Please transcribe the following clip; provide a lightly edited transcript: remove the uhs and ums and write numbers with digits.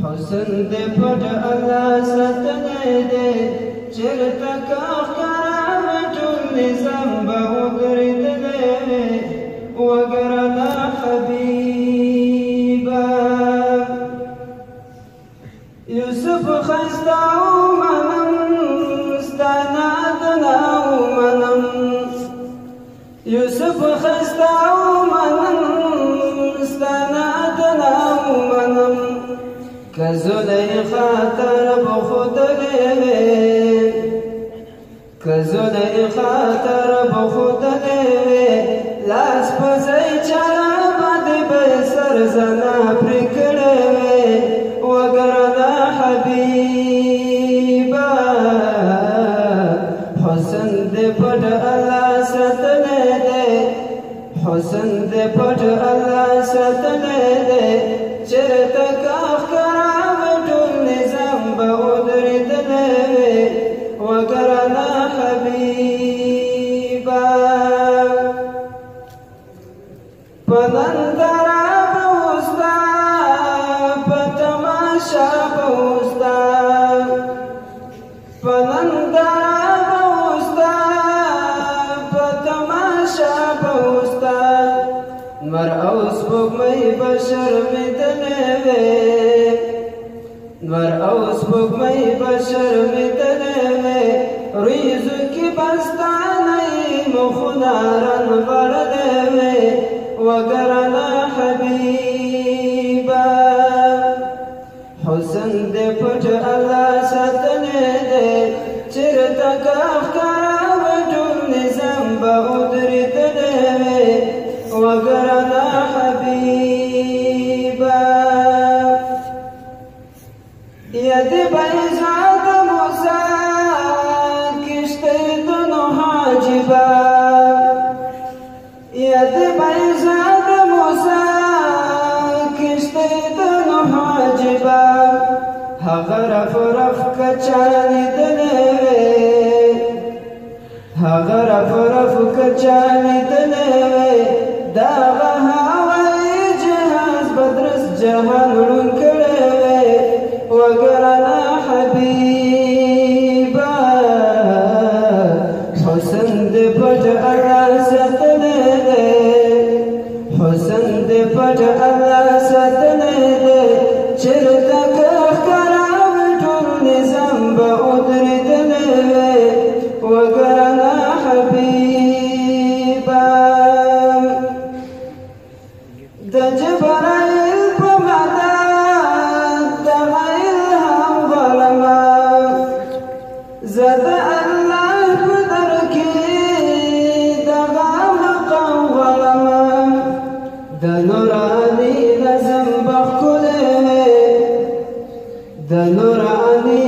حسن دې پټ الله ستنې دې چېرته که ښکاره مې ټول نظام به ودرېدلی وګرانه حبیبه یوسف ښایسته ومنم ستا نعتونه ومنم یوسف ښایسته ومنم ستا نعتونه ومنم که زلیخا ته رب ښودلی وې که زلیخا ته رب ښودلی وې لاس په ځای چاره باندې به یې سر زنا پرې کړی وې وګرانه حبیبه حسن دې پټ الله ساتلی دی حسن دې پټ الله ساتلی دی چېرته که ښکاره مې ټول نظام به ودرېدلی وې وګرانه حبیبه په ننداره به وستا په تماشا به وستا په ننداره به وستا په تماشا به وستا نور او سپوږمۍ به شرمېدلې وې نور او سپوږمۍ به شرمېدلې وې ریزو کې به ستا نوي مخونه رانغاړلې وې وګرانه حبیبه حسن دې پټ الله ساتلی دی چېرته که ښکاره وې ټول نظام به ودرېدلی وې وګرانه حبیبه یا دې بیضا د موسی کښتۍ د نوح عجیبه یا دې بیضا د موسی کښتۍ د نوح عجیبه هغه رف رف که چا لیدلی وې هغه رف رف که چا لیدلی وې دغه هوایي جهاز به درست جهان ړوند کړی وې وګرانه حبیبه حسن دې پټ الله ساتلی دی حسن دې پټ الله ساتلی دی چېرته که ښکاره وې ټول نظام به ودرېدلی وې وګرانه حبیبه د جبرائیل په مدد دغه الهام غواړمه زه د الله په در کې دغه مقام غواړمه د نوراني نظم به ښکلی وې د نوراني